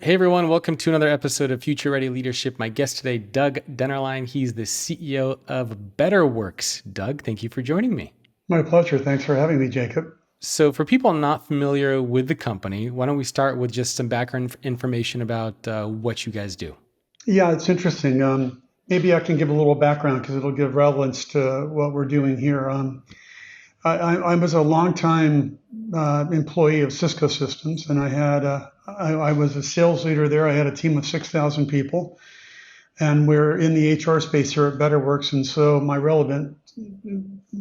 Hey everyone, welcome to another episode of Future Ready Leadership. My guest today, Doug Dennerline. He's the CEO of Betterworks. Doug, thank you for joining me. My pleasure. Thanks for having me, Jacob. So, for people not familiar with the company, why don't we start with just some background information about what you guys do? Yeah, it's interesting. Maybe I can give a little background because it'll give relevance to what we're doing here. I was a longtime employee of Cisco Systems, and I was a sales leader there. I had a team of 6,000 people, and we're in the HR space here at Betterworks. And so my relevant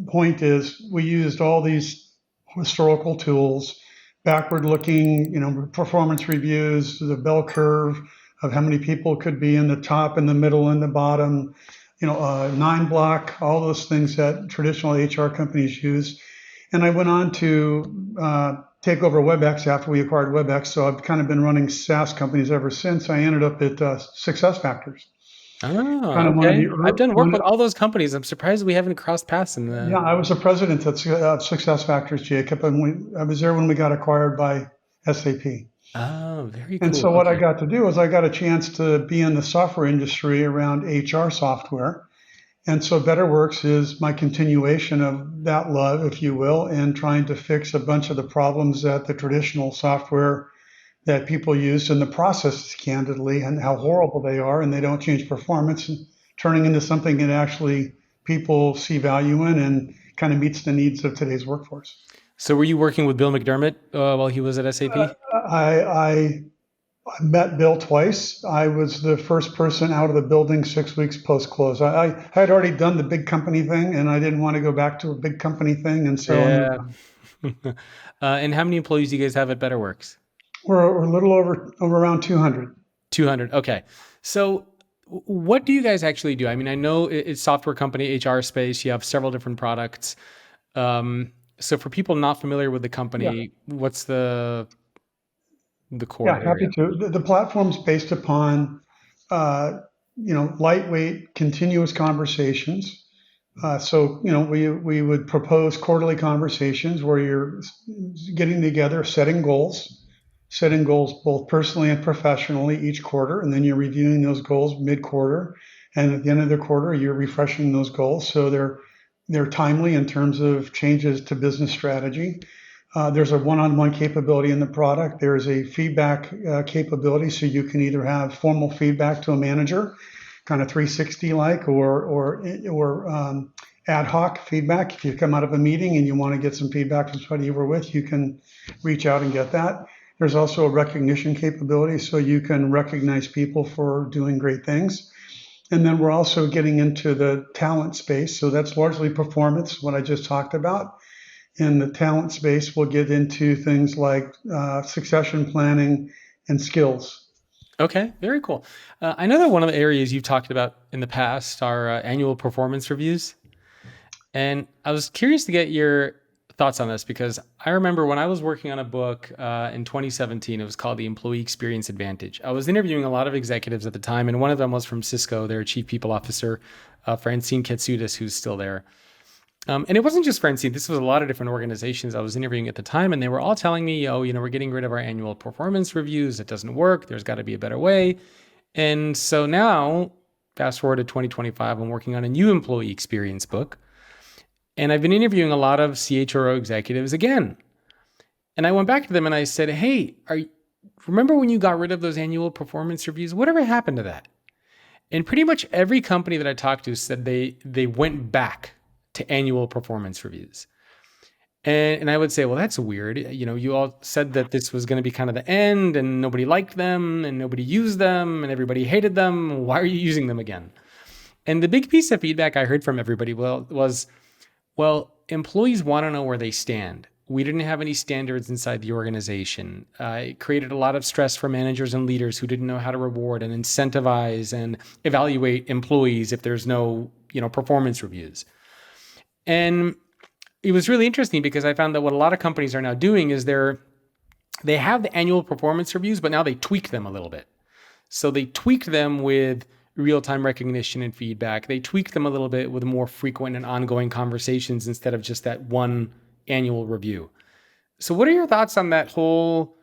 point is we used all these historical tools, backward looking, performance reviews, the bell curve of how many people could be in the top and the middle and the bottom, 9 block, all those things that traditional HR companies use. And I went on to take over WebEx after we acquired WebEx. So I've kind of been running SaaS companies ever since. I ended up at SuccessFactors, Oh, kind of one of okay. the I've done work one. with all those companies. I'm surprised we haven't crossed paths in Yeah, the. I was the president of SuccessFactors, Jacob, and I was there when we got acquired by SAP. Oh, very And cool. so what I Okay. got to do is I got a chance to be in the software industry around HR software. And so Betterworks is my continuation of that love, if you will, and trying to fix a bunch of the problems that the traditional software that people use in the processes, candidly, and how horrible they are, and they don't change performance, and turning into something that actually people see value in and kind of meets the needs of today's workforce. So, were you working with Bill McDermott while he was at SAP? I met Bill twice. I was the first person out of the building 6 weeks post close. I had already done the big company thing, and I didn't want to go back to a big company thing, and so I moved Yeah. on. And how many employees do you guys have at Betterworks? We're a little over around 200. 200. Okay. So what do you guys actually do? I mean, I know it's software company, HR space. You have several different products. So for people not familiar with the Yeah, company, what's the core yeah, happy area? to. The platform's based upon uh, lightweight, continuous conversations. We would propose quarterly conversations where you're getting together, setting goals both personally and professionally each quarter, and then you're reviewing those goals mid-quarter, and at the end of the quarter, you're refreshing those goals so they're timely in terms of changes to business strategy. There's a one-on-one capability in the product. There is a feedback capability, so you can either have formal feedback to a manager, kind of 360 like, or ad hoc feedback. If you come out of a meeting and you want to get some feedback from somebody you were with, you can reach out and get that. There's also a recognition capability, so you can recognize people for doing great things. And then we're also getting into the talent space. So that's largely performance, what I just talked about. In the talent space, we'll get into things like succession planning and skills. Okay, very cool. I know that one of the areas you've talked about in the past are annual performance reviews. And I was curious to get your thoughts on this because I remember when I was working on a book in 2017, it was called The Employee Experience Advantage. I was interviewing a lot of executives at the time, and one of them was from Cisco, their chief people officer, Francine Katsudis, who's still there. And it wasn't just Francine, this was a lot of different organizations I was interviewing at the time, and they were all telling me, oh, we're getting rid of our annual performance reviews. It doesn't work. There's got to be a better way. And so now, fast forward to 2025, I'm working on a new employee experience book. And I've been interviewing a lot of CHRO executives again. And I went back to them and I said, hey, remember when you got rid of those annual performance reviews? Whatever happened to that? And pretty much every company that I talked to said they went back to annual performance reviews. And I would say, well, that's weird. You all said that this was going to be kind of the end and nobody liked them and nobody used them and everybody hated them. Why are you using them again? And the big piece of feedback I heard from everybody was, well, employees want to know where they stand. We didn't have any standards inside the organization. It created a lot of stress for managers and leaders who didn't know how to reward and incentivize and evaluate employees if there's no, performance reviews. And it was really interesting because I found that what a lot of companies are now doing is they have the annual performance reviews, but now they tweak them a little bit. So they tweak them with real-time recognition and feedback. They tweak them a little bit with more frequent and ongoing conversations instead of just that one annual review. So what are your thoughts on that whole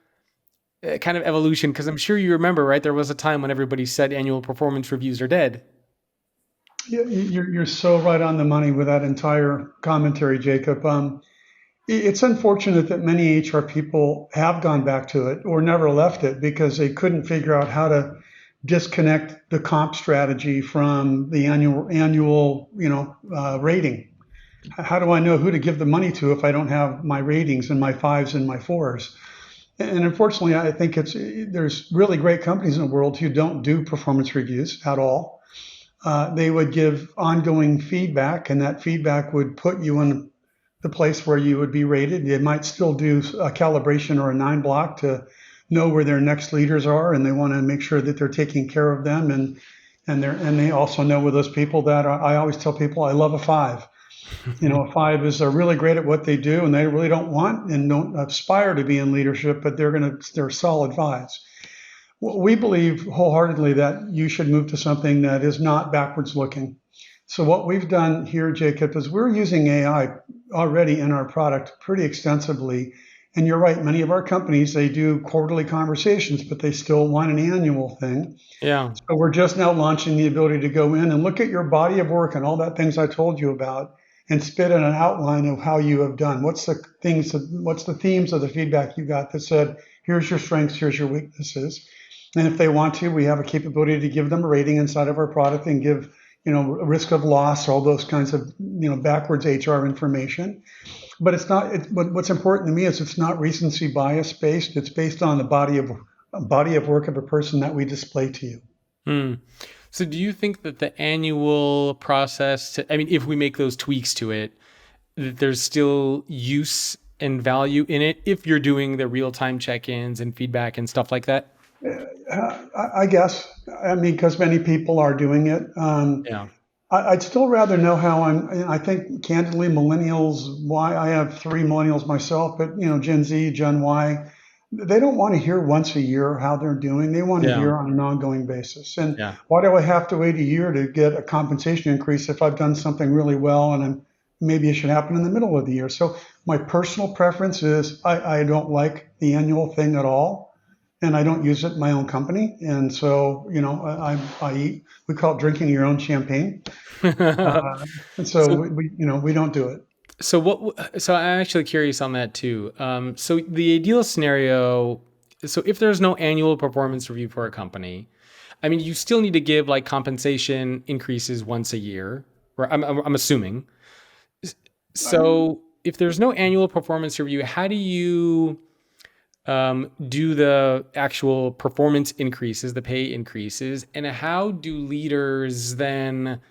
kind of evolution? Because I'm sure you remember, right? There was a time when everybody said annual performance reviews are dead. Yeah, you're so right on the money with that entire commentary, Jacob. It's unfortunate that many HR people have gone back to it or never left it because they couldn't figure out how to disconnect the comp strategy from the annual rating. How do I know who to give the money to if I don't have my ratings and my fives and my fours? And unfortunately, I think there's really great companies in the world who don't do performance reviews at all. They would give ongoing feedback, and that feedback would put you in the place where you would be rated. They might still do a calibration or a nine block to know where their next leaders are, and they want to make sure that they're taking care of them. And they also know with those people that I always tell people I love a five. A five is they're really great at what they do, and they really don't want and don't aspire to be in leadership, but they're solid fives. Well, we believe wholeheartedly that you should move to something that is not backwards looking. So what we've done here, Jacob, is we're using AI already in our product pretty extensively. And you're right, many of our companies, they do quarterly conversations, but they still want an annual thing. Yeah. So we're just now launching the ability to go in and look at your body of work and all that things I told you about and spit in an outline of how you have done. What's the themes of the feedback you got that said, here's your strengths, here's your weaknesses. And if they want to, we have a capability to give them a rating inside of our product and give, risk of loss, all those kinds of, backwards HR information. But it's not. What's important to me is it's not recency bias based. It's based on the body of work of a person that we display to you. Hmm. So do you think that the annual process, I mean, if we make those tweaks to it, that there's still use and value in it if you're doing the real-time check-ins and feedback and stuff like that? I guess. I mean, because many people are doing it. Yeah. I'd still rather know how I think candidly, millennials. Why I have three millennials myself, but Gen Z, Gen Y, they don't want to hear once a year how they're doing. They want to Yeah. hear on an ongoing basis. And Yeah. why do I have to wait a year to get a compensation increase if I've done something really well and maybe it should happen in the middle of the year? So my personal preference is I don't like the annual thing at all, and I don't use it in my own company. And so I eat. We call it drinking your own champagne. And so So we don't do it. so I'm actually curious on that too. So the ideal scenario, so if there's no annual performance review for a company, I mean, you still need to give like compensation increases once a year, right? I'm assuming. So if there's no annual performance review, how do you do the actual performance increases, the pay increases, and how do leaders then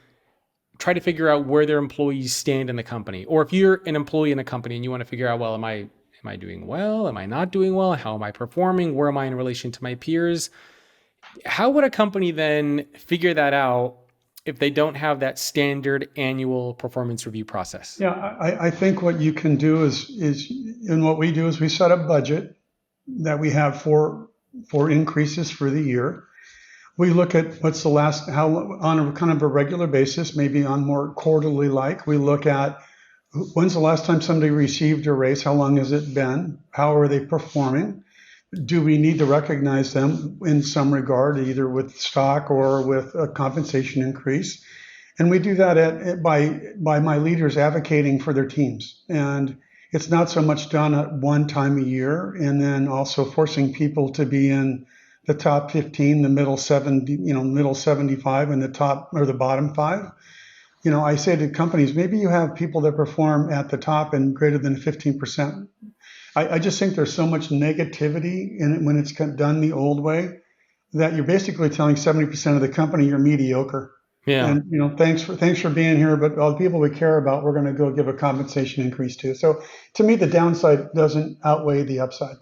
try to figure out where their employees stand in the company? Or if you're an employee in a company and you want to figure out, well, am I doing well? Am I not doing well? How am I performing? Where am I in relation to my peers? How would a company then figure that out if they don't have that standard annual performance review process? Yeah, I think what you can do is and what we do is we set a budget that we have for increases for the year. We look at what's the last how on a kind of a regular basis, maybe on more quarterly like. We look at when's the last time somebody received a raise? How long has it been? How are they performing? Do we need to recognize them in some regard, either with stock or with a compensation increase? And we do that by my leaders advocating for their teams. And it's not so much done at one time a year, and then also forcing people to be in the top 15, the middle 70, middle 75, and the top or the bottom five. I say to companies, maybe you have people that perform at the top and greater than 15%. I just think there's so much negativity in it when it's done the old way that you're basically telling 70% of the company you're mediocre. Yeah. And thanks for being here, but all the people we care about, we're going to go give a compensation increase to. So to me, the downside doesn't outweigh the upside.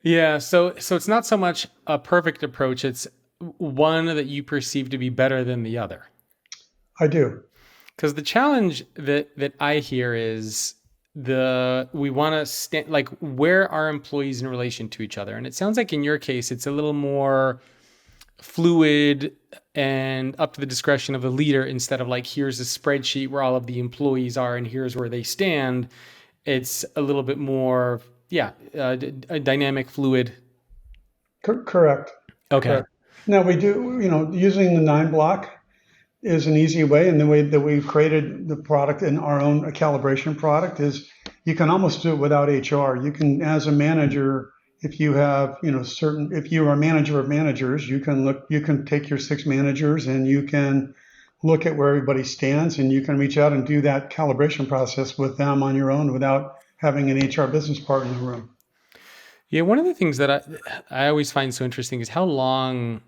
Yeah. So it's not so much a perfect approach. It's one that you perceive to be better than the other. I do. Because the challenge that I hear is we want to stand like where are employees in relation to each other, and it sounds like in your case it's a little more fluid and up to the discretion of the leader instead of like here's a spreadsheet where all of the employees are and here's where they stand. It's a little bit more a dynamic, fluid Correct. Okay. Correct. Now we do, using the 9 block is an easy way, and the way that we've created the product in our own calibration product is you can almost do it without HR. You can, as a manager, if you have, if you are a manager of managers, you can take your 6 managers and you can look at where everybody stands, and you can reach out and do that calibration process with them on your own without having an HR business partner in the room. Yeah, one of the things that I always find so interesting is how long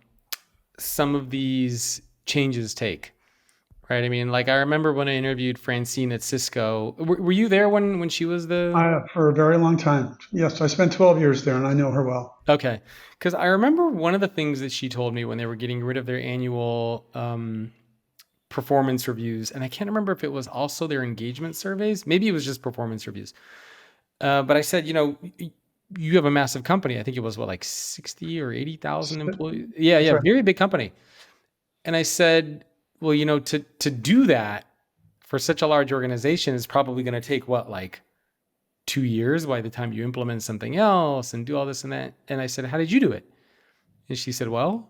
some of these changes take. Right. I mean, like I remember when I interviewed Francine at Cisco. Were you there when she was the? For a very long time. Yes, I spent 12 years there and I know her well. Okay, because I remember one of the things that she told me when they were getting rid of their annual performance reviews, and I can't remember if it was also their engagement surveys. Maybe it was just performance reviews. But I said, you have a massive company. I think it was like 60 or 80,000 employees. Yeah, That's yeah, right. very big company. And I said, well, to do that for such a large organization is probably going to take what, like 2 years by the time you implement something else and do all this and that. And I said, how did you do it? And she said, well,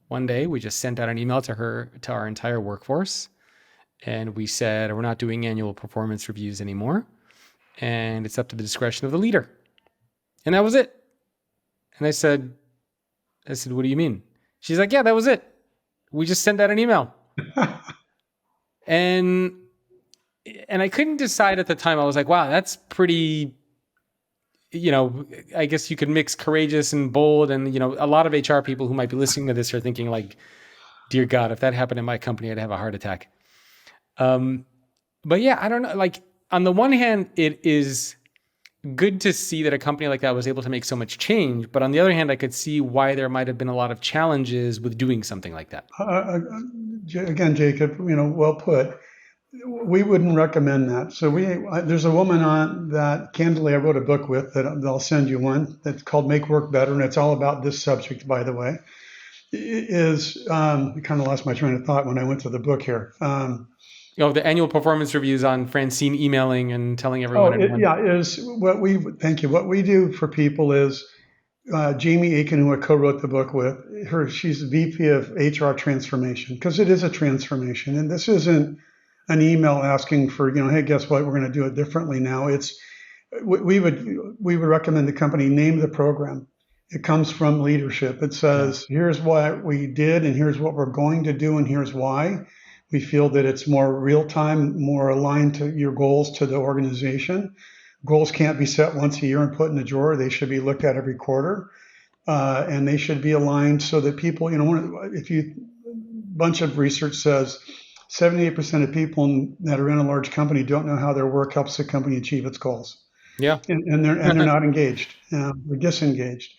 one day we just sent out an email to our entire workforce. And we said, we're not doing annual performance reviews anymore. And it's up to the discretion of the leader. And that was it. And I said, what do you mean? She's like, yeah, that was it. We just sent out an email. And I couldn't decide at the time. I was like, wow, that's pretty, I guess you could mix courageous and bold. And, a lot of HR people who might be listening to this are thinking like, dear God, if that happened in my company, I'd have a heart attack. But yeah, I don't know. Like on the one hand, it is good to see that a company like that was able to make so much change. But on the other hand, I could see why there might have been a lot of challenges with doing something like that. Again, Jacob, well put. We wouldn't recommend that. So there's a woman on that, candidly, I wrote a book with that I'll send you one that's called Make Work Better, and it's all about this subject, by the way. I kind of lost my train of thought when I went to the book here. The annual performance reviews on Francine emailing and telling everyone in one. Thank you. What we do for people is Jamie Aiken, who I co-wrote the book with, she's VP of HR transformation, because it is a transformation. And this isn't an email asking for, hey, guess what? We're going to do it differently now. We would recommend the company name the program. It comes from leadership. It says, here's what we did, and here's what we're going to do, and here's why. We feel that it's more real time, more aligned to your goals, to the organization. Goals can't be set once a year and put in a drawer. They should be looked at every quarter, and they should be aligned so that people, bunch of research says 78% of people that are in a large company don't know how their work helps the company achieve its goals. Yeah. And they're not engaged. They're disengaged.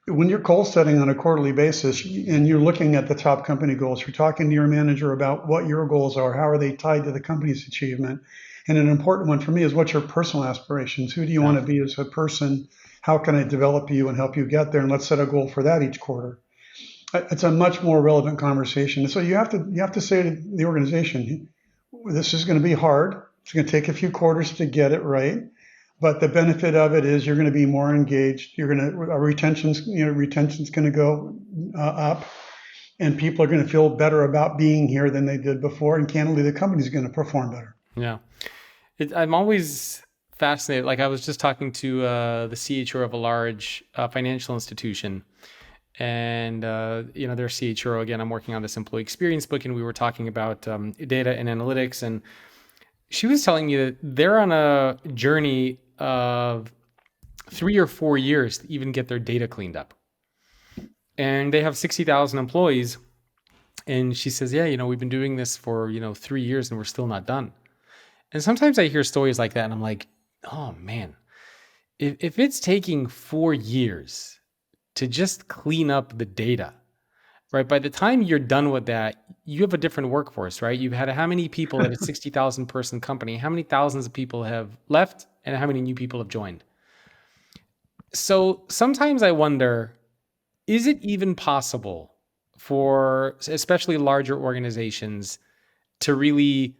When you're goal setting on a quarterly basis and you're looking at the top company goals, you're talking to your manager about what your goals are, how are they tied to the company's achievement. And an important one for me is, what's your personal aspirations? Who do you want to be as a person? How can I develop you and help you get there? And let's set a goal for that each quarter. It's a much more relevant conversation. So you have to say to the organization, this is going to be hard. It's going to take a few quarters to get it right. But the benefit of it is you're going to be more engaged. Our retention's going to go up, and people are going to feel better about being here than they did before. And candidly, the company's going to perform better. Yeah, I'm always fascinated. Like I was just talking to the CHRO of a large financial institution, and their CHRO, again, I'm working on this employee experience book, and we were talking about data and analytics, and she was telling me that they're on a journey of 3 or 4 years to even get their data cleaned up. And they have 60,000 employees. And she says, yeah, we've been doing this for, 3 years and we're still not done. And sometimes I hear stories like that and I'm like, oh man, if it's taking 4 years to just clean up the data, right? By the time you're done with that, you have a different workforce, right? You've had how many people at a 60,000 person company, how many thousands of people have left, and how many new people have joined. So sometimes I wonder, is it even possible for especially larger organizations to really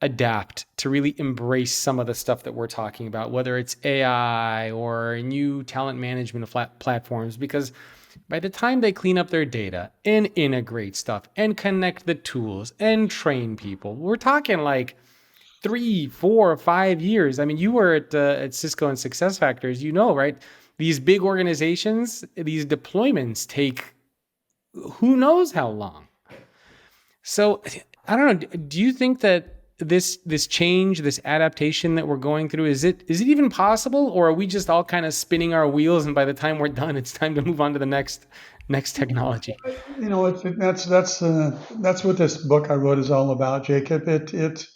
adapt, to really embrace some of the stuff that we're talking about, whether it's AI or new talent management platforms? Because By the time they clean up their data and integrate stuff and connect the tools and train people, we're talking like 3, 4, 5 years. I mean, you were at Cisco and SuccessFactors, right? These big organizations, these deployments take who knows how long. So I don't know. Do you think that this change, this adaptation that we're going through, is it even possible, or are we just all kind of spinning our wheels, and by the time we're done, it's time to move on to the next technology? That's what this book I wrote is all about, Jacob. It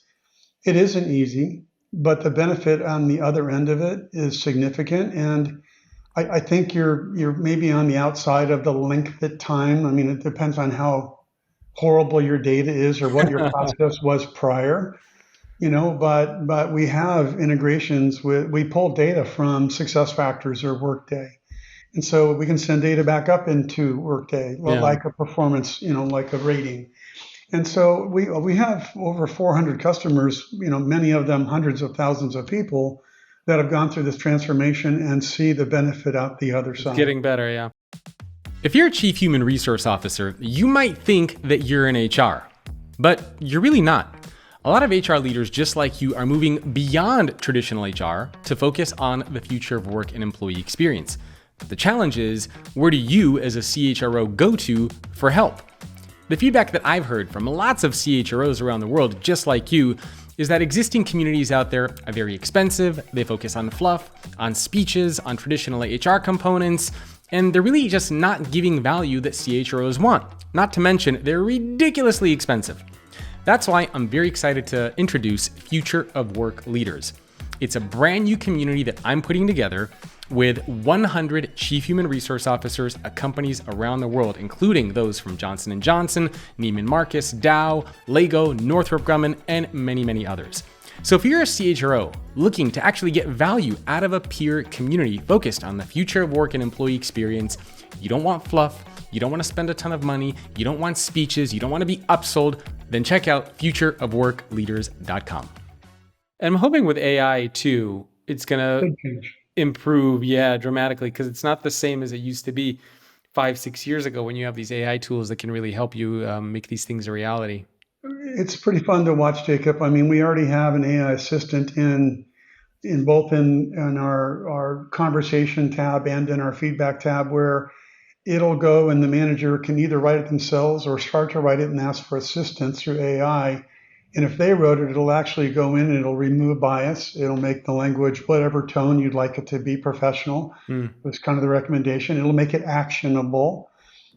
isn't easy, but the benefit on the other end of it is significant. And I think you're maybe on the outside of the length of time. I mean, it depends on how horrible your data is or what your process was prior, but we have integrations we pull data from SuccessFactors or Workday. And so we can send data back up into Workday, Yeah. like a performance, like a rating. And so we have over 400 customers, many of them hundreds of thousands of people that have gone through this transformation and see the benefit out the other It's side. getting better, yeah. If you're a chief human resource officer, you might think that you're in HR, but you're really not. A lot of HR leaders, just like you, are moving beyond traditional HR to focus on the future of work and employee experience. But the challenge is, where do you as a CHRO go to for help? The feedback that I've heard from lots of CHROs around the world, just like you, is that existing communities out there are very expensive. They focus on fluff, on speeches, on traditional HR components, and they're really just not giving value that CHROs want. Not to mention, they're ridiculously expensive. That's why I'm very excited to introduce Future of Work Leaders. It's a brand new community that I'm putting together with 100 chief human resource officers at companies around the world, including those from Johnson & Johnson, Neiman Marcus, Dow, Lego, Northrop Grumman, and many, many others. So if you're a CHRO looking to actually get value out of a peer community focused on the future of work and employee experience, you don't want fluff, you don't want to spend a ton of money, you don't want speeches, you don't want to be upsold, then check out futureofworkleaders.com. And I'm hoping with AI too, it's going to Big change. improve, dramatically, because it's not the same as it used to be 5, 6 years ago when you have these AI tools that can really help you make these things a reality. It's pretty fun to watch, Jacob. I mean, we already have an AI assistant in both in our conversation tab and in our feedback tab where it'll go and the manager can either write it themselves or start to write it and ask for assistance through AI. And if they wrote it, it'll actually go in and it'll remove bias. It'll make the language whatever tone you'd like it to be professional. That's kind of the recommendation. It'll make it actionable.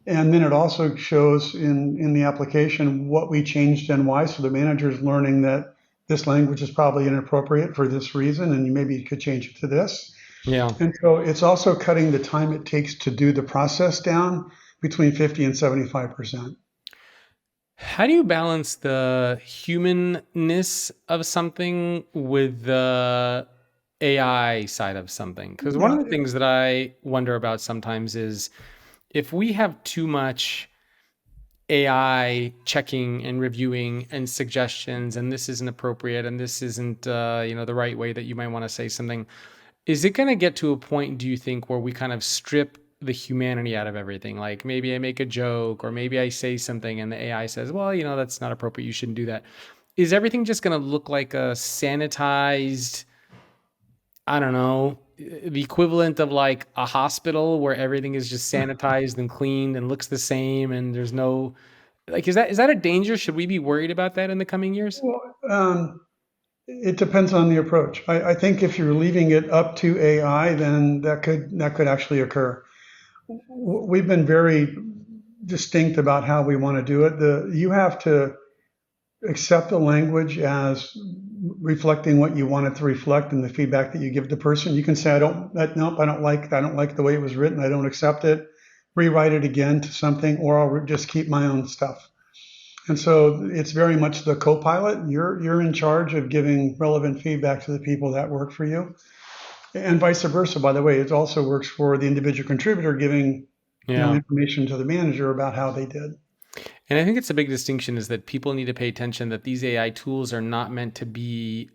And then it also shows in the application what we changed and why. So the manager's learning that this language is probably inappropriate for this reason, and maybe you could change it to this. Yeah. And so it's also cutting the time it takes to do the process down between 50 and 75%. How do you balance the humanness of something with the AI side of something? Because one Yeah, of the things that I wonder about sometimes is if we have too much AI checking and reviewing and suggestions, and this isn't appropriate, and this isn't, the right way that you might want to say something. Is it going to get to a point, do you think, where we kind of strip the humanity out of everything? Like maybe I make a joke or maybe I say something and the AI says, well, that's not appropriate. You shouldn't do that. Is everything just going to look like a sanitized, I don't know, the equivalent of like a hospital where everything is just sanitized and cleaned and looks the same and there's no, like, is that a danger? Should we be worried about that in the coming years? well, it depends on the approach. I think if you're leaving it up to AI, then that could actually occur. We've been very distinct about how we want to do it. You have to accept the language as reflecting what you want it to reflect and the feedback that you give the person. You can say, nope, I don't like the way it was written. I don't accept it. Rewrite it again to something, or I'll just keep my own stuff. And so it's very much the co-pilot. You're in charge of giving relevant feedback to the people that work for you, and vice versa. By the way, it also works for the individual contributor giving Yeah. information to the manager about how they did. And I think it's a big distinction is that people need to pay attention that these AI tools are not meant to be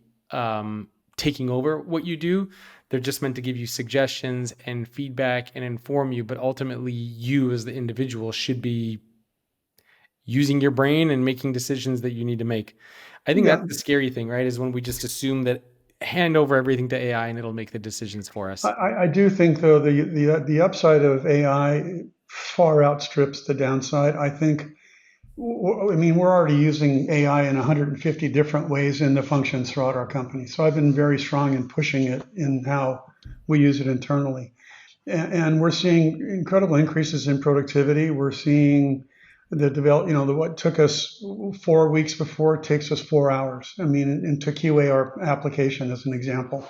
taking over what you do. They're just meant to give you suggestions and feedback and inform you, but ultimately you as the individual should be using your brain and making decisions that you need to make. I think Yeah, that's the scary thing, right? Is when we just assume that hand over everything to AI and it'll make the decisions for us. I do think though the upside of AI far outstrips the downside. I think, I mean, we're already using AI in 150 different ways in the functions throughout our company. So I've been very strong in pushing it in how we use it internally. And we're seeing incredible increases in productivity. We're seeing what took us 4 weeks before takes us 4 hours. I mean, and to QA our application as an example.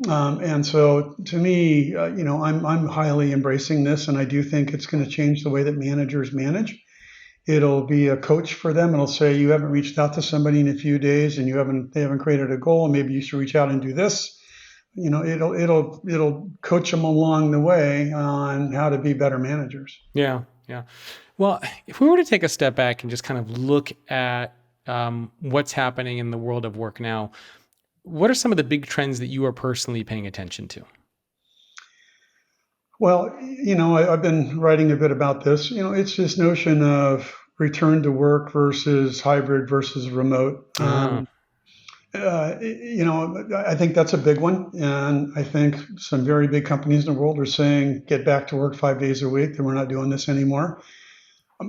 And so to me, I'm highly embracing this, and I do think it's going to change the way that managers manage. It'll be a coach for them. It'll say you haven't reached out to somebody in a few days, and they haven't created a goal. Maybe you should reach out and do this. It'll coach them along the way on how to be better managers. Yeah, yeah. Well, if we were to take a step back and just kind of look at what's happening in the world of work now, what are some of the big trends that you are personally paying attention to? Well, I've been writing a bit about this. It's this notion of return to work versus hybrid versus remote. Ah, I think that's a big one. And I think some very big companies in the world are saying, get back to work 5 days a week, that we're not doing this anymore.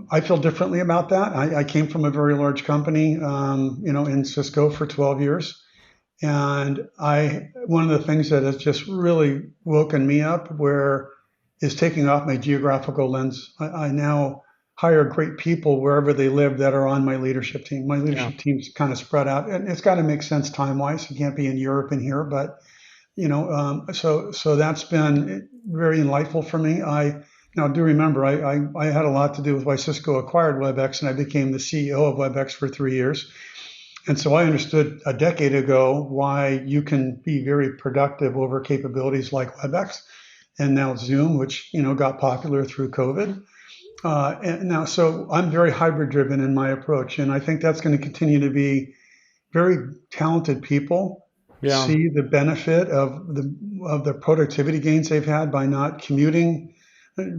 I feel differently about that. I came from a very large company, in Cisco for 12 years. And one of the things that has just really woken me up where is taking off my geographical lens. I now hire great people wherever they live that are on my leadership team. My yeah, leadership team's kind of spread out, and it's got to make sense time wise. You can't be in Europe and here, but so that's been very enlightful for me. I now do remember I had a lot to do with why Cisco acquired WebEx, and I became the CEO of WebEx for 3 years. And so I understood a decade ago why you can be very productive over capabilities like WebEx and now Zoom, which got popular through COVID. And now, so I'm very hybrid driven in my approach, and I think that's going to continue to be very talented people yeah, see the benefit of the productivity gains they've had by not commuting,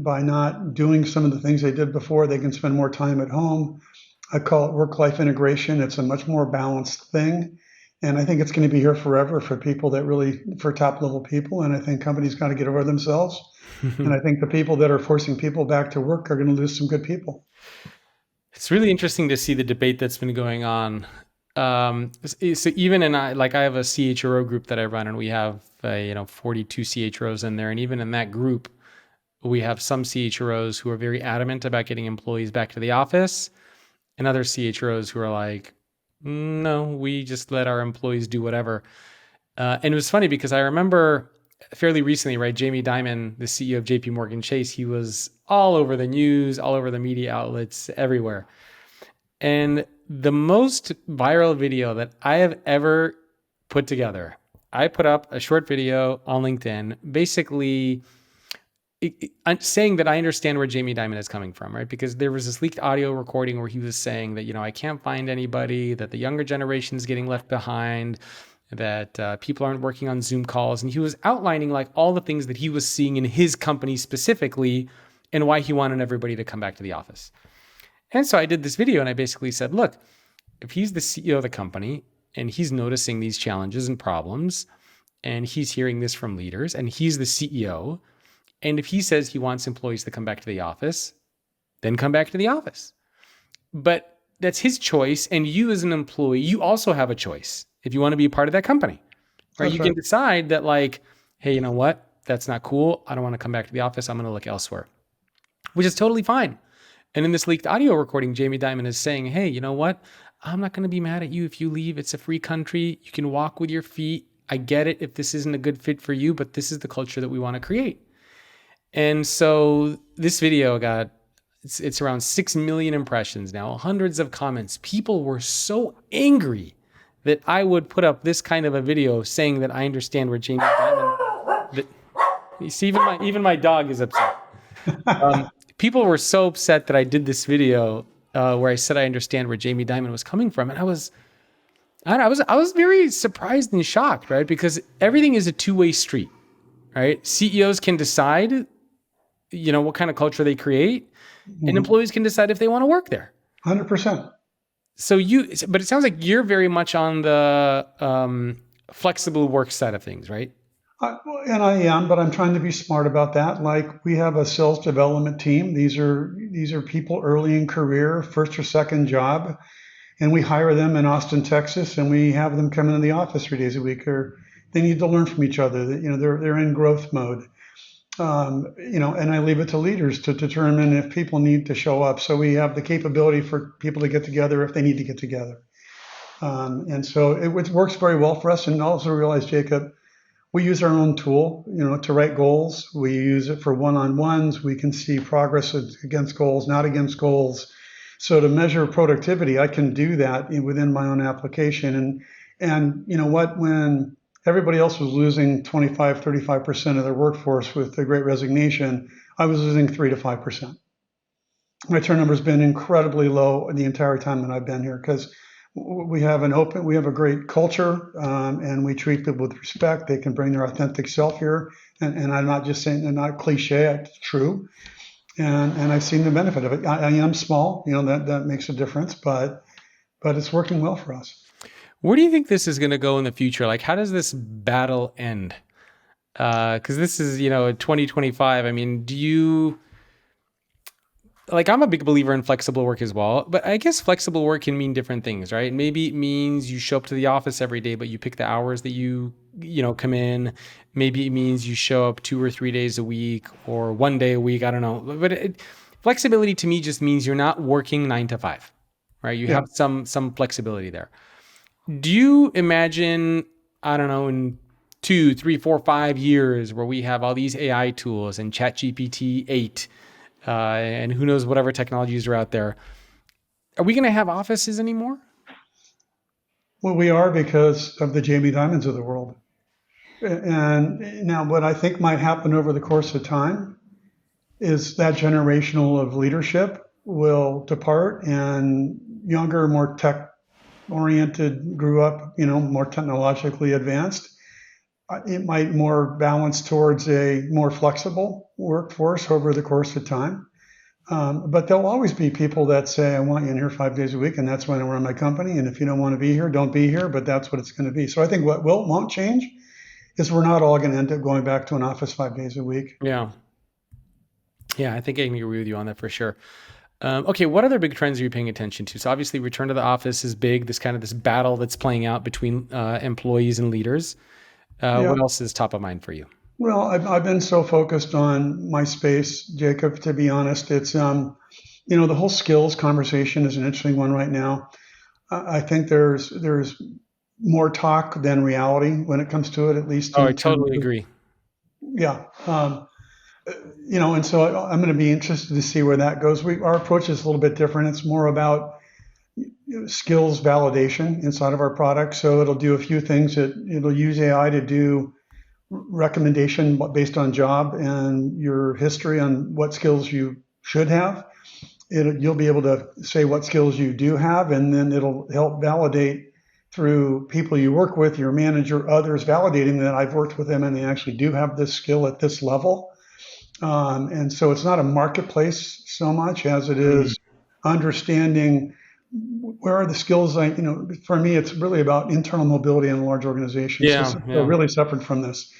by not doing some of the things they did before. They can spend more time at home. I call it work-life integration. It's a much more balanced thing. And I think it's going to be here forever for people for top level people. And I think companies got to get over themselves. And I think the people that are forcing people back to work are going to lose some good people. it's really interesting to see the debate that's been going on. So even I have a CHRO group that I run, and we have 42 CHROs in there, and even in that group, we have some CHROs who are very adamant about getting employees back to the office, and other CHROs who are like, no, we just let our employees do whatever. And it was funny because I remember fairly recently, right? Jamie Dimon, the CEO of JP Morgan Chase, he was all over the news, all over the media outlets, everywhere. And the most viral video that I have ever put together, I put up a short video on LinkedIn, basically saying that I understand where Jamie Dimon is coming from, right? Because there was this leaked audio recording where he was saying that, I can't find anybody, that the younger generation is getting left behind, that people aren't working on Zoom calls. And he was outlining like all the things that he was seeing in his company specifically and why he wanted everybody to come back to the office. And so I did this video and I basically said, look, if he's the CEO of the company and he's noticing these challenges and problems, and he's hearing this from leaders, and he's the CEO, and if he says he wants employees to come back to the office, then come back to the office. But that's his choice. And you as an employee, you also have a choice if you want to be a part of that company, right? That's You right. can decide that like, hey, you know what? That's not cool. I don't want to come back to the office. I'm going to look elsewhere, which is totally fine. And in this leaked audio recording, Jamie Dimon is saying, hey, you know what? I'm not going to be mad at you if you leave. It's a free country. You can walk with your feet. I get it if this isn't a good fit for you, but this is the culture that we want to create. And so this video it's around 6 million impressions now, hundreds of comments. People were so angry that I would put up this kind of a video saying that I understand where Jamie Dimon, that you see, even my dog is upset. People were so upset that I did this video where I said I understand where Jamie Dimon was coming from. And I was very surprised and shocked, right? Because everything is a two-way street, right? CEOs can decide, what kind of culture they create, and Mhm. employees can decide if they want to work there. 100%. But it sounds like you're very much on the flexible work side of things, right? And I am, but I'm trying to be smart about that. Like we have a sales development team. These are people early in career, first or second job, and we hire them in Austin, Texas, and we have them come into the office 3 days a week. Or they need to learn from each other. They're in growth mode. And I leave it to leaders to determine if people need to show up. So we have the capability for people to get together if they need to get together. And so it works very well for us. And also realize, Jacob, we use our own tool, to write goals. We use it for one-on-ones. We can see progress against goals, not against goals. So to measure productivity, I can do that within my own application. And you know what? When everybody else was losing 25, 35% of their workforce with the Great Resignation, I was losing 3 to 5%. My turnover has been incredibly low the entire time that I've been here because we have a great culture, and we treat people with respect. They can bring their authentic self here, and I'm not just saying they're not cliche. It's true, and I've seen the benefit of it. I am small, that makes a difference, but it's working well for us. Where do you think this is going to go in the future? Like, how does this battle end? Because this is, 2025. I mean, I'm a big believer in flexible work as well, but I guess flexible work can mean different things, right? Maybe it means you show up to the office every day, but you pick the hours that come in. Maybe it means you show up 2 or 3 days a week or one day a week. I don't know. But flexibility to me just means you're not working 9 to 5, right? You Yeah. have some flexibility there. Do you imagine, I don't know, in 2, 3, 4, 5 years where we have all these AI tools and ChatGPT 8, and who knows whatever technologies are out there, are we going to have offices anymore? Well, we are because of the Jamie Dimons of the world. And now, what I think might happen over the course of time is that generational of leadership will depart, and younger, more tech oriented grew up, more technologically advanced. It might more balance towards a more flexible workforce over the course of time. But there'll always be people that say, I want you in here 5 days a week, and that's when I run my company. And if you don't want to be here, don't be here, but that's what it's going to be. So I think what won't change is we're not all going to end up going back to an office 5 days a week. Yeah. Yeah, I think I can agree with you on that for sure. Okay, what other big trends are you paying attention to? So obviously, return to the office is big. This battle that's playing out between employees and leaders. Yeah. What else is top of mind for you? Well, I've been so focused on my space, Jacob, to be honest. It's, the whole skills conversation is an interesting one right now. I think there's more talk than reality when it comes to it, at least Oh, I in terms totally of, agree. yeah. And so I'm going to be interested to see where that goes. Our approach is a little bit different. It's more about skills validation inside of our product. So it'll do a few things. It'll use AI to do recommendation based on job and your history on what skills you should have. You'll be able to say what skills you do have, and then it'll help validate through people you work with, your manager, others, validating that I've worked with them and they actually do have this skill at this level. And so it's not a marketplace so much as it Mm. is understanding where are the skills. For me, it's really about internal mobility in a large organization. So Yeah, Cisco yeah. really suffered from this.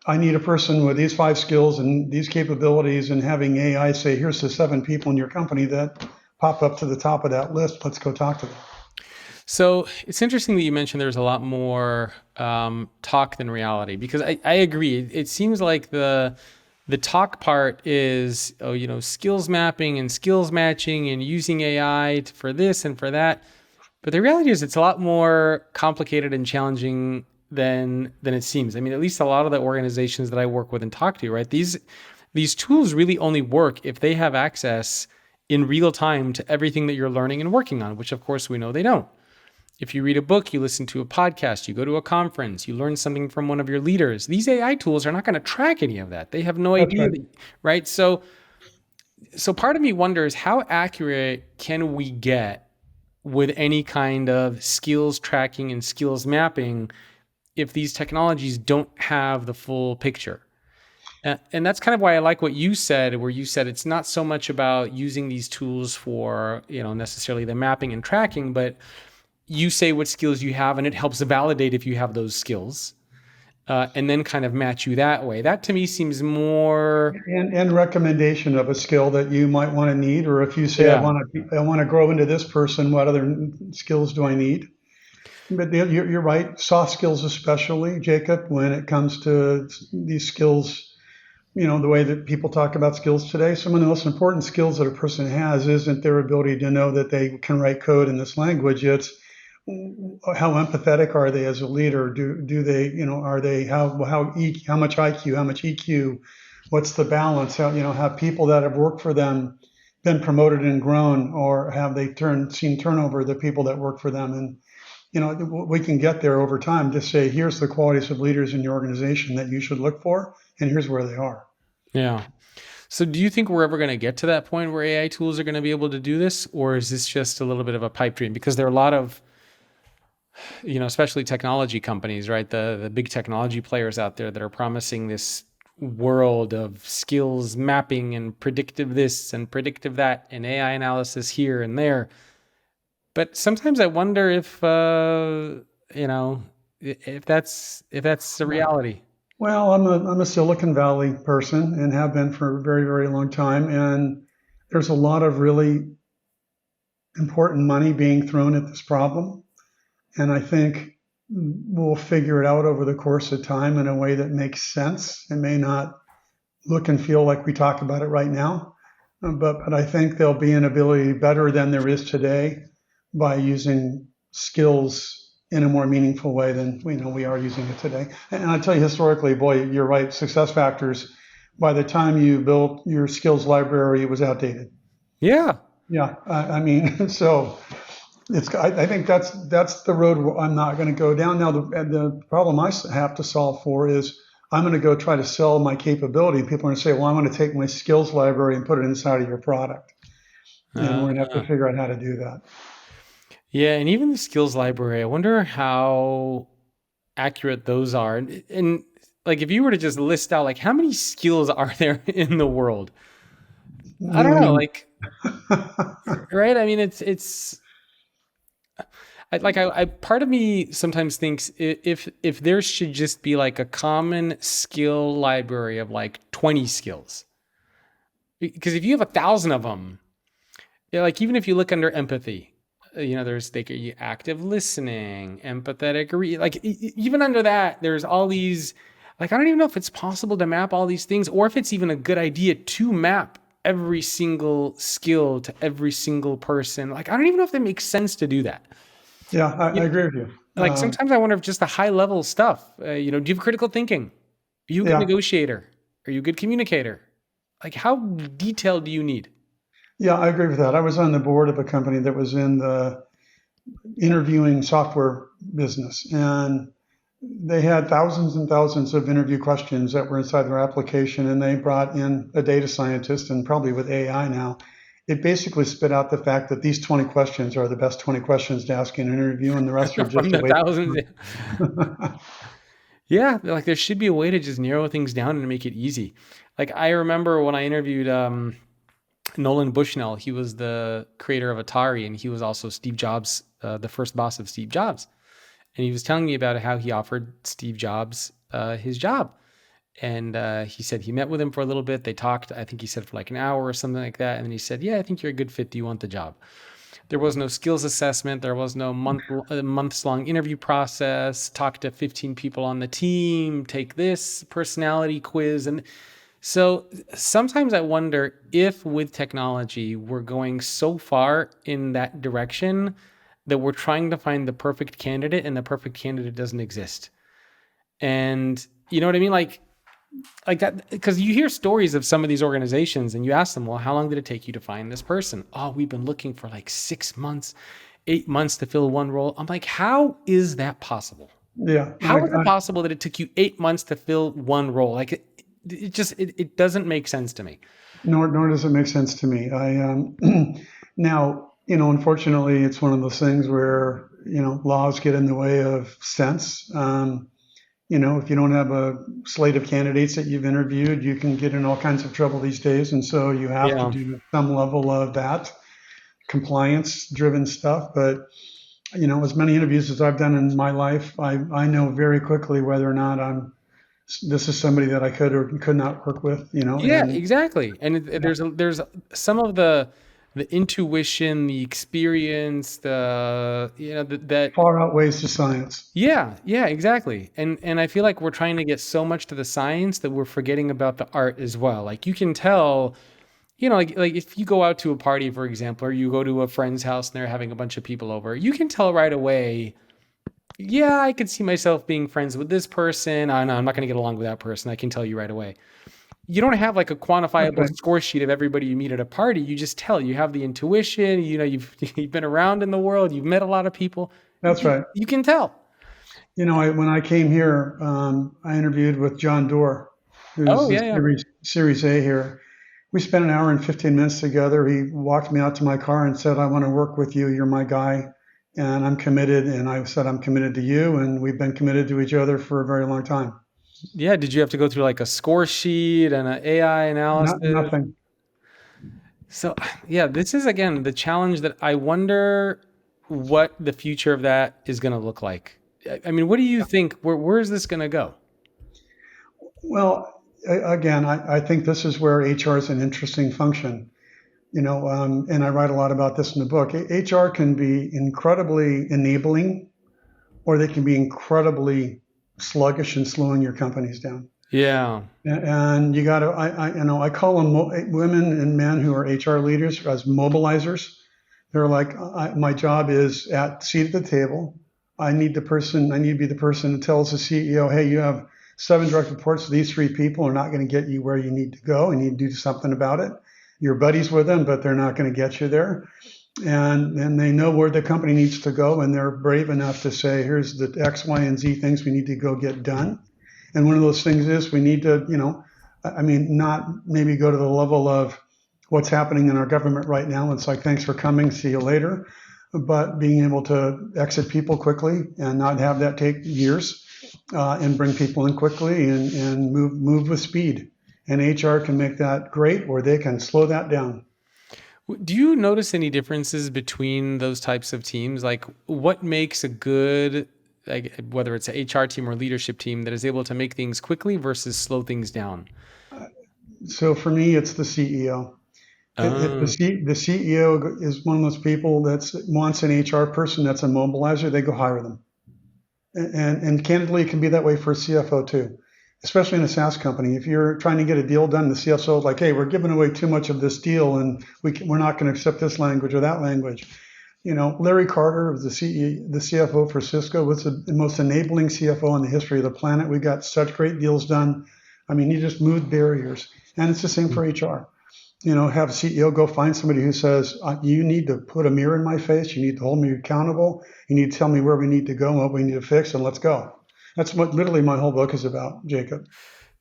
I need a person with these 5 skills and these capabilities, and having AI say, here's the 7 people in your company that pop up to the top of that list. Let's go talk to them. So it's interesting that you mentioned there's a lot more talk than reality, because I agree. It seems like the talk part is, skills mapping and skills matching and using AI for this and for that. But the reality is it's a lot more complicated and challenging than it seems. I mean, at least a lot of the organizations that I work with and talk to, right? These tools really only work if they have access in real time to everything that you're learning and working on, which of course we know they don't. If you read a book, you listen to a podcast, you go to a conference, you learn something from one of your leaders, these AI tools are not going to track any of that. They have no That's idea right. that, right? So part of me wonders, how accurate can we get with any kind of skills tracking and skills mapping if these technologies don't have the full picture. And that's kind of why I like what you said, where you said it's not so much about using these tools for, necessarily the mapping and tracking, but you say what skills you have and it helps validate if you have those skills, and then kind of match you that way. That to me seems more, And recommendation of a skill that you might want to need, or if you say yeah, I want to grow into this person, what other skills do I need? But you're right, soft skills especially, Jacob, when it comes to these skills, the way that people talk about skills today, some of the most important skills that a person has isn't their ability to know that they can write code in this language. It's how empathetic are they as a leader? Do they, are they, how much IQ, how much EQ, what's the balance? Have people that have worked for them been promoted and grown, or have they seen turnover, the people that work for them? And we can get there over time to say, here's the qualities of leaders in your organization that you should look for, and here's where they are. yeah. So do you think we're ever going to get to that point where AI tools are going to be able to do this? Or is this just a little bit of a pipe dream? Because there are a lot of, especially technology companies, right? The big technology players out there that are promising this world of skills mapping and predictive this and predictive that and AI analysis here and there. But sometimes I wonder if that's the reality. Well, I'm a Silicon Valley person and have been for a very, very long time. And there's a lot of really important money being thrown at this problem. And I think we'll figure it out over the course of time in a way that makes sense. It may not look and feel like we talk about it right now, but I think there'll be an ability better than there is today by using skills in a more meaningful way than we are using it today. And I tell you, historically, boy, you're right. Success factors. By the time you built your skills library, it was outdated. Yeah. Yeah, I mean, so I think that's the road I'm not going to go down. Now, the problem I have to solve for is I'm going to go try to sell my capability. People are going to say, well, I'm going to take my skills library and put it inside of your product. And we're going to have to Uh, figure out how to do that. yeah. And even the skills library, I wonder how accurate those are. And like, if you were to just list out, like, how many skills are there in the world? I don't know. Million. Like, right. I mean, it's part of me sometimes thinks if there should just be like a common skill library of like 20 skills, because if you have 1,000 of them, yeah, like even if you look under empathy, there's active listening, empathetic, even under that, there's all these, like, I don't even know if it's possible to map all these things or if it's even a good idea to map every single skill to every single person. Like, I don't even know if that makes sense to do that. Yeah, You I know, agree with you. like sometimes I wonder if just the high level stuff, do you have critical thinking? Are you a good Yeah, negotiator? Are you a good communicator? Like, how detailed do you need? yeah, I agree with that. I was on the board of a company that was in the interviewing software business, and they had thousands and thousands of interview questions that were inside their application, and they brought in a data scientist, and probably with AI now, it basically spit out the fact that these 20 questions are the best 20 questions to ask in an interview, and the rest are From just a the waste thousands. of time. Yeah, like there should be a way to just narrow things down and make it easy. Like I remember when I interviewed Nolan Bushnell, he was the creator of Atari, and he was also Steve Jobs, the first boss of Steve Jobs. And he was telling me about how he offered Steve Jobs his job. And he said he met with him for a little bit. They talked, I think he said for like an hour or something like that. And then he said, yeah, I think you're a good fit. Do you want the job? There was no skills assessment. There was no months long interview process. Talk to 15 people on the team. Take this personality quiz. And so sometimes I wonder if with technology, we're going so far in that direction that we're trying to find the perfect candidate and the perfect candidate doesn't exist. And you know what I mean? Like that, because you hear stories of some of these organizations and you ask them, well, how long did it take you to find this person? Oh, we've been looking for like 6 months, 8 months to fill one role. I'm like, how is that possible? Yeah, How is it possible that it took you 8 months to fill one role? Like it doesn't make sense to me. nor does it make sense to me. I now Unfortunately, it's one of those things where, laws get in the way of sense. If you don't have a slate of candidates that you've interviewed, you can get in all kinds of trouble these days. And so you have to Yeah. do some level of that compliance driven stuff. But, as many interviews as I've done in my life, I know very quickly whether or not this is somebody that I could or could not work with, Yeah, and exactly. And yeah, there's some of the intuition, the experience, the that far outweighs the science. yeah, yeah, exactly. And I feel like we're trying to get so much to the science that we're forgetting about the art as well. Like you can tell, like if you go out to a party, for example, or you go to a friend's house and they're having a bunch of people over, you can tell right away, yeah, I could see myself being friends with this person. I know I'm not going to get along with that person. I can tell you right away. You don't have like a That's quantifiable right. score sheet of everybody you meet at a party. You just tell. You have the intuition. You've been around in the world. You've met a lot of people. That's right. You can tell. When I came here, I interviewed with John Doerr, who's Oh the yeah, yeah. Series A here. We spent an hour and 15 minutes together. He walked me out to my car and said, "I want to work with you. You're my guy, and I'm committed." And I said, "I'm committed to you," and we've been committed to each other for a very long time. Yeah. Did you have to go through like a score sheet and an AI analysis? Nothing. So yeah, this is again the challenge that I wonder what the future of that is going to look like. I mean, what do you think? Where is this going to go? Well, again, I think this is where HR is an interesting function. And I write a lot about this in the book. HR can be incredibly enabling, or they can be incredibly sluggish and slowing your companies down. Yeah. And you got to, I call them women and men who are HR leaders as mobilizers. They're like, my job is at seat at the table. I need to be the person who tells the CEO, hey, you have 7 direct reports. These 3 people are not going to get you where you need to go. You need to do something about it. You're buddies with them, but they're not going to get you there. And they know where the company needs to go, and they're brave enough to say, here's the X, Y, and Z things we need to go get done. And one of those things is we need to, not maybe go to the level of what's happening in our government right now. It's like, thanks for coming, see you later. But being able to exit people quickly and not have that take years, and bring people in quickly and move with speed. And HR can make that great, or they can slow that down. Do you notice any differences between those types of teams? Like, what makes a good, like, whether it's an HR team or leadership team that is able to make things quickly versus slow things down? So for me, it's the CEO. Uh, The CEO is one of those people that wants an HR person that's a mobilizer. They go hire them. And candidly, it can be that way for a CFO too, especially in a SaaS company. If you're trying to get a deal done, the CFO is like, hey, we're giving away too much of this deal, and we're not going to accept this language or that language. Larry Carter, the CFO for Cisco, was the most enabling CFO in the history of the planet. We got such great deals done. I mean, he just moved barriers. And it's the same for HR. Have a CEO go find somebody who says, you need to put a mirror in my face. You need to hold me accountable. You need to tell me where we need to go and what we need to fix, and let's go. That's what literally my whole book is about, Jacob.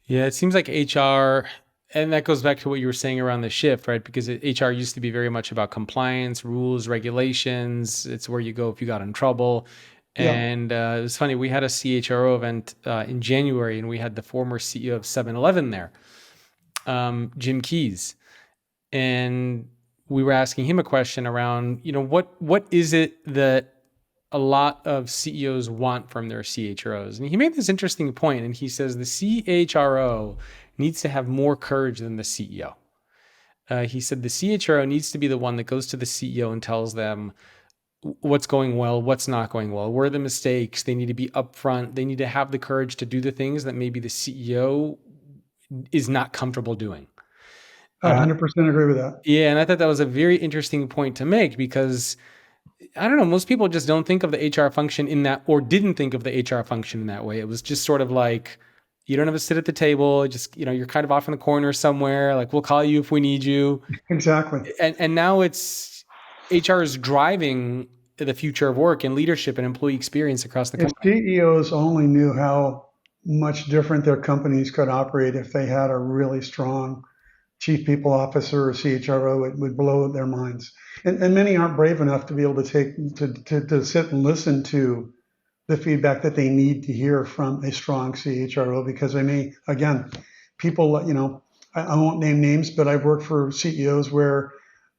yeah, it seems like HR, and that goes back to what you were saying around the shift, right? Because HR used to be very much about compliance, rules, regulations. It's where you go if you got in trouble. Yeah, And it was funny, we had a CHRO event in January, and we had the former CEO of 7-Eleven there, Jim Keys. And we were asking him a question around, what is it that a lot of CEOs want from their CHROs? And he made this interesting point, and he says the CHRO needs to have more courage than the CEO. He said the CHRO needs to be the one that goes to the CEO and tells them what's going well, what's not going well, where are the mistakes. They need to be upfront. They need to have the courage to do the things that maybe the CEO is not comfortable doing. I 100% agree with that. Yeah, and I thought that was a very interesting point to make because I don't know, most people just don't think of the HR function in that, or didn't think of the HR function in that way. It was just sort of like, you don't have to sit at the table, just, you're kind of off in the corner somewhere, like we'll call you if we need you. Exactly. And now it's HR is driving the future of work and leadership and employee experience across the If company. CEOs only knew how much different their companies could operate if they had a really strong chief people officer or CHRO, it would blow their minds. And many aren't brave enough to be able to to sit and listen to the feedback that they need to hear from a strong CHRO, because they may, again, people, I won't name names, but I've worked for CEOs where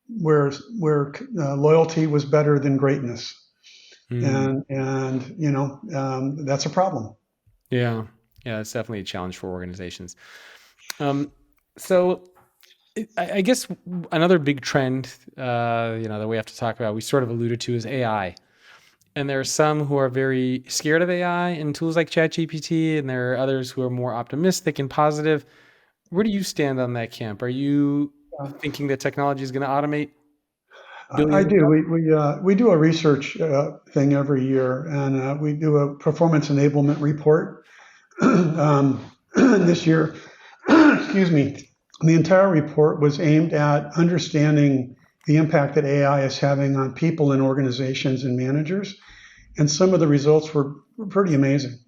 loyalty was better than greatness, Mm, and that's a problem. yeah. Yeah, it's definitely a challenge for organizations. Um, so I guess another big trend, that we have to talk about, we sort of alluded to, is AI. And there are some who are very scared of AI and tools like ChatGPT, and there are others who are more optimistic and positive. Where do you stand on that camp? Are you thinking that technology is going to automate I billions of do. jobs? We do a research thing every year, and we do a performance enablement report. This year, excuse me, the entire report was aimed at understanding the impact that AI is having on people and organizations and managers. And some of the results were pretty amazing.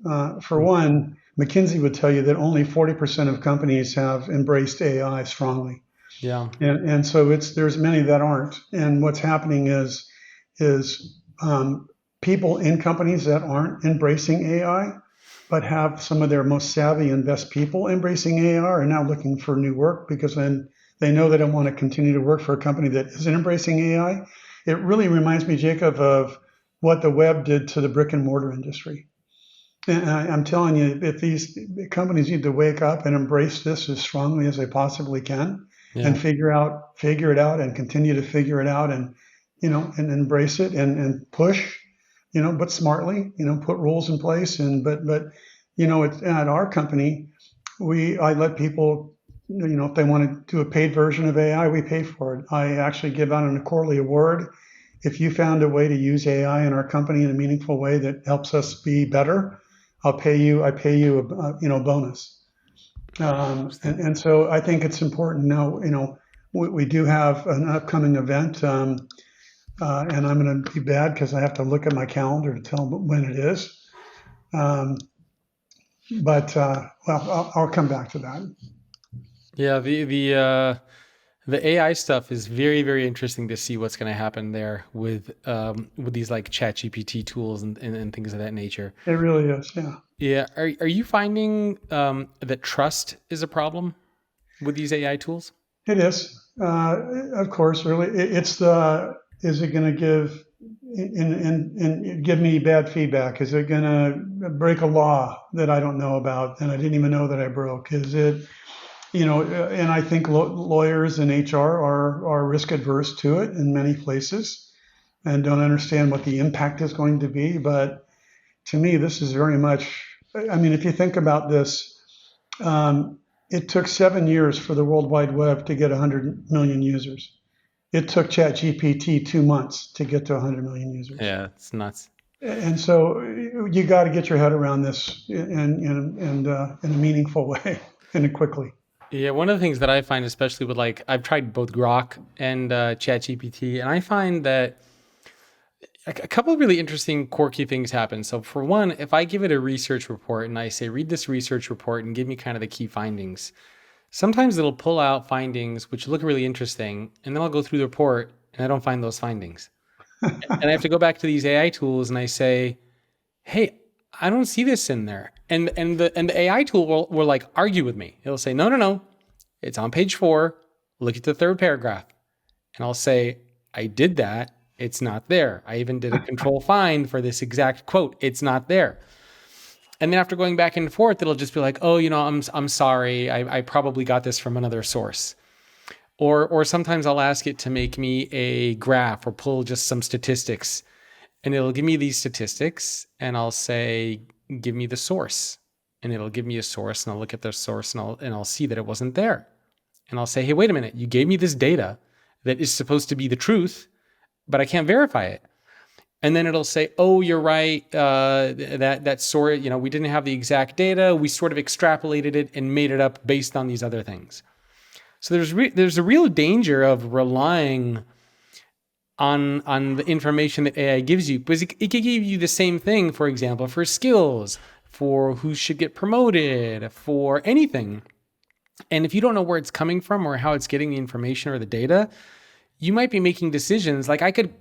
For one, McKinsey would tell you that only 40% of companies have embraced AI strongly. Yeah. And so there's many that aren't. And what's happening is people in companies that aren't embracing AI, but have some of their most savvy and best people embracing AI, are now looking for new work, because then they know they don't want to continue to work for a company that isn't embracing AI. It really reminds me, Jacob, of what the web did to the brick and mortar industry. And I'm telling you, if these companies need to wake up and embrace this as strongly as they possibly can, and Yeah. figure it out, and continue to figure it out, and and embrace it, and push, but smartly, put rules in place, and at our company, I let people, if they want to do a paid version of AI, we pay for it. I actually give out a quarterly award. If you found a way to use AI in our company in a meaningful way that helps us be better, I pay you a bonus. Interesting. And so I think it's important now. We do have an upcoming event, and I'm going to be bad because I have to look at my calendar to tell them when it is. Um, but well, I'll come back to that. Yeah. The AI stuff is very, very interesting to see what's going to happen there with these like Chat GPT tools and things of that nature. It really is. Yeah, Yeah. Are you finding that trust is a problem with these AI tools? it is. Of course, really, it's the is it going to give and give me bad feedback? Is it going to break a law that I don't know about and I didn't even know that I broke? Is it and I think lawyers and HR are risk adverse to it in many places and don't understand what the impact is going to be. But to me, this is very much. I mean, if you think about this, um, it took 7 years for the World Wide Web to get 100 million users. It took ChatGPT 2 months to get to 100 million users. Yeah, it's nuts. And so you got to get your head around this in a meaningful way and quickly. Yeah, one of the things that I find, especially with like, I've tried both Grok and ChatGPT, and I find that a couple of really interesting, quirky things happen. So, for one, if I give it a research report and I say, read this research report and give me kind of the key findings, sometimes it'll pull out findings which look really interesting, and then I'll go through the report and I don't find those findings. And I have to go back to these AI tools and I say, hey, I don't see this in there. And the AI tool will like argue with me. It'll say, no, no, no, it's on page 4. Look at the third paragraph. And I'll say, I did that. It's not there. I even did a control find for this exact quote. It's not there. And then after going back and forth, it'll just be like, oh, I'm sorry. I probably got this from another source. Or sometimes I'll ask it to make me a graph or pull just some statistics, and it'll give me these statistics, and I'll say, give me the source. And it'll give me a source, and I'll look at the source, and I'll see that it wasn't there. And I'll say, hey, wait a minute, you gave me this data that is supposed to be the truth, but I can't verify it. And then it'll say, oh, you're right. That sort, we didn't have the exact data. We sort of extrapolated it and made it up based on these other things. So there's a real danger of relying on the information that AI gives you, because it can give you the same thing, for example, for skills, for who should get promoted, for anything. And if you don't know where it's coming from or how it's getting the information or the data, you might be making decisions. Like I could,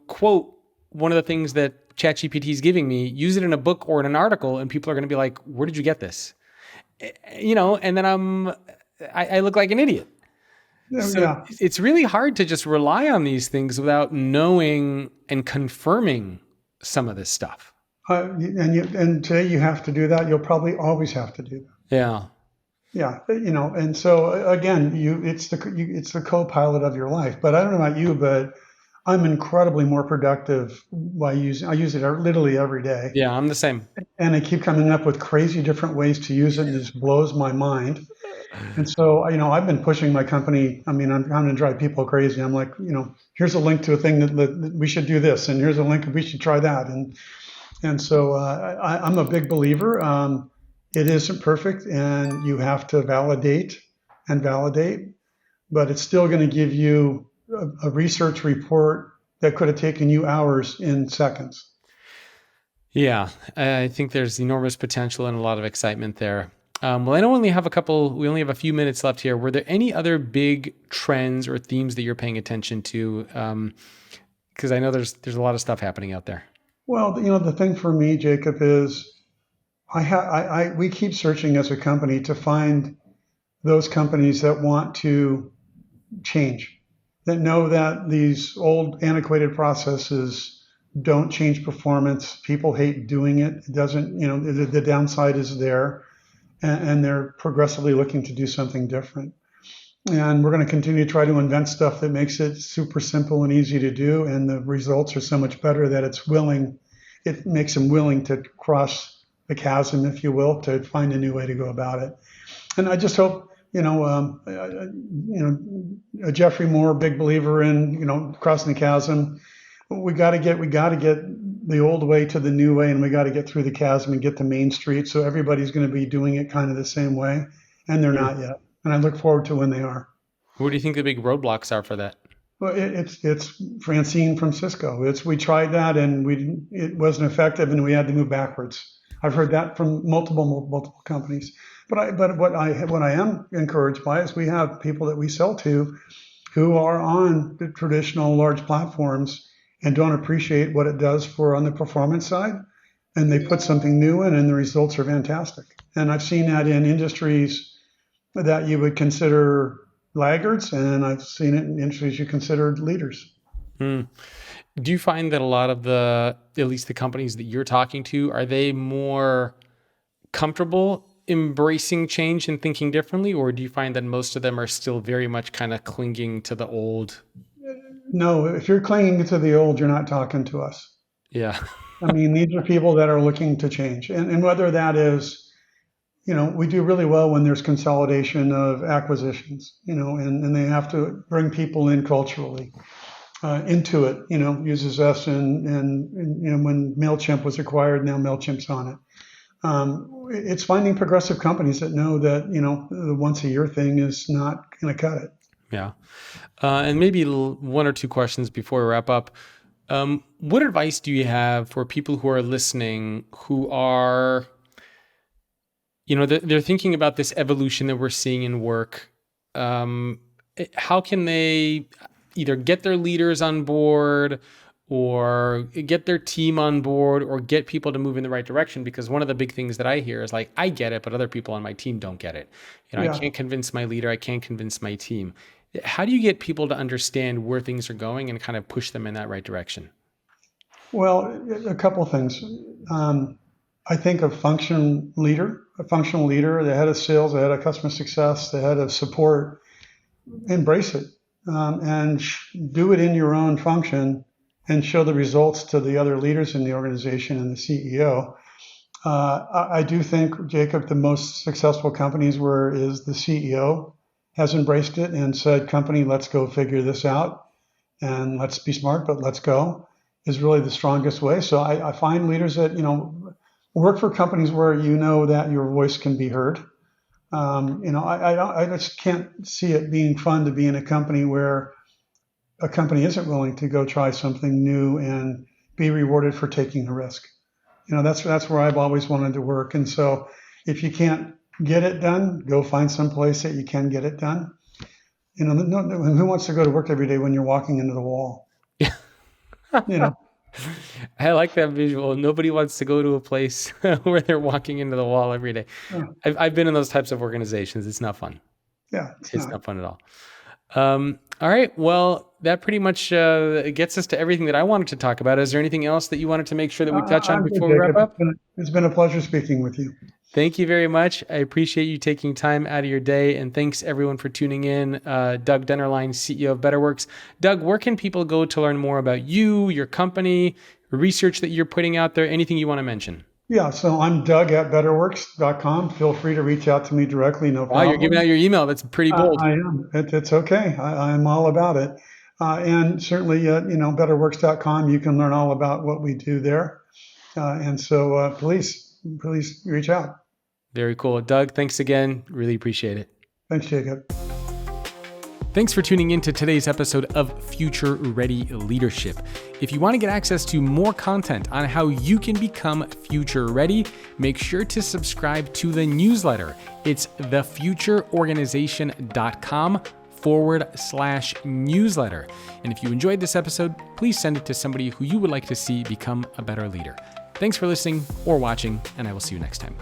quote one of the things that ChatGPT is giving me, use it in a book or in an article, and people are going to be like, "Where did you get this?" And then I look like an idiot. So Yeah. it's really hard to just rely on these things without knowing and confirming some of this stuff. And today you have to do that. You'll probably always have to do that. Yeah. Yeah, and so again, it's the co-pilot of your life. But I don't know about you, but I'm incredibly more productive I use it literally every day, Yeah, I'm the same. and I keep coming up with crazy different ways to use it, and it just blows my mind. And so, I've been pushing my company. I mean, I'm going to drive people crazy. I'm like, here's a link to a thing that we should do this, and here's a link we should try that, and so I'm a big believer. It isn't perfect, and you have to validate, but it's still going to give you a research report that could have taken you hours in seconds. Yeah, I think there's enormous potential and a lot of excitement there. Well, I know we only have a few minutes left here. Were there any other big trends or themes that you're paying attention to? Because I know there's a lot of stuff happening out there. Well, the thing for me, Jacob, is we keep searching as a company to find those companies that want to change, that know that these old antiquated processes don't change performance. People hate doing it. It doesn't, the downside is there, and they're progressively looking to do something different. And we're going to continue to try to invent stuff that makes it super simple and easy to do. And the results are so much better that it makes them willing to cross the chasm, if you will, to find a new way to go about it. And I just hope, Jeffrey Moore, big believer in, crossing the chasm. We got to get the old way to the new way, and we got to get through the chasm and get to Main Street. So everybody's going to be doing it kind of the same way, and they're not yet. And I look forward to when they are. What do you think the big roadblocks are for that? Well, it's Francine from Cisco. We tried that and it wasn't effective, and we had to move backwards. I've heard that from multiple companies. But what I am encouraged by is we have people that we sell to who are on the traditional large platforms and don't appreciate what it does for on the performance side, and they put something new in, and the results are fantastic. And I've seen that in industries that you would consider laggards, and I've seen it in industries you considered leaders. Hmm. Do you find that a lot of at least the companies that you're talking to, are they more comfortable embracing change and thinking differently, or do you find that most of them are still very much kind of clinging to the old? No, if you're clinging to the old, you're not talking to us. Yeah. I mean, these are people that are looking to change, and whether that is, we do really well when there's consolidation of acquisitions, and they have to bring people in culturally into it, uses us, and when MailChimp was acquired, now MailChimp's on it. It's finding progressive companies that know that, the once a year thing is not going to cut it. Yeah. And maybe one or two questions before we wrap up. What advice do you have for people who are listening who are, they're thinking about this evolution that we're seeing in work? How can they either get their leaders on board or get their team on board or get people to move in the right direction? Because one of the big things that I hear is like, I get it, but other people on my team don't get it. I Yeah. can't convince my leader. I can't convince my team. How do you get people to understand where things are going and kind of push them in that right direction? Well, a couple of things. I think a functional leader, the head of sales, the head of customer success, the head of support, embrace it, and do it in your own function and show the results to the other leaders in the organization and the CEO. I do think, Jacob, the most successful companies is the CEO has embraced it and said, company, let's go figure this out, and let's be smart, but let's go, is really the strongest way. So I find leaders that, work for companies where you know that your voice can be heard. I just can't see it being fun to be in a company where a company isn't willing to go try something new and be rewarded for taking the risk. That's where I've always wanted to work. And so if you can't get it done, go find some place that you can get it done. Who wants to go to work every day when you're walking into the wall? You know, I like that visual. Nobody wants to go to a place where they're walking into the wall every day. yeah, I've been in those types of organizations. It's not fun. yeah, it's It's not. not fun at all. All right. Well, that pretty much gets us to everything that I wanted to talk about. Is there anything else that you wanted to make sure that we touch on I'm good, before we wrap Jacob. up? It's been a pleasure speaking with you. Thank you very much. I appreciate you taking time out of your day. And thanks everyone for tuning in. Doug Dennerline, CEO of Betterworks. Doug, where can people go to learn more about you, your company, research that you're putting out there? Anything you want to mention? Yeah, so I'm Doug at Betterworks.com. Feel free to reach out to me directly, no Wow, you're giving problem. out your email. That's pretty bold. I am. It's okay. I'm all about it. And certainly, Betterworks.com, you can learn all about what we do there. And so please reach out. Very cool. Doug, thanks again. Really appreciate it. Thanks, Jacob. Thanks for tuning in to today's episode of Future Ready Leadership. If you want to get access to more content on how you can become future ready, make sure to subscribe to the newsletter. It's thefutureorganization.com/newsletter. And if you enjoyed this episode, please send it to somebody who you would like to see become a better leader. Thanks for listening or watching, and I will see you next time.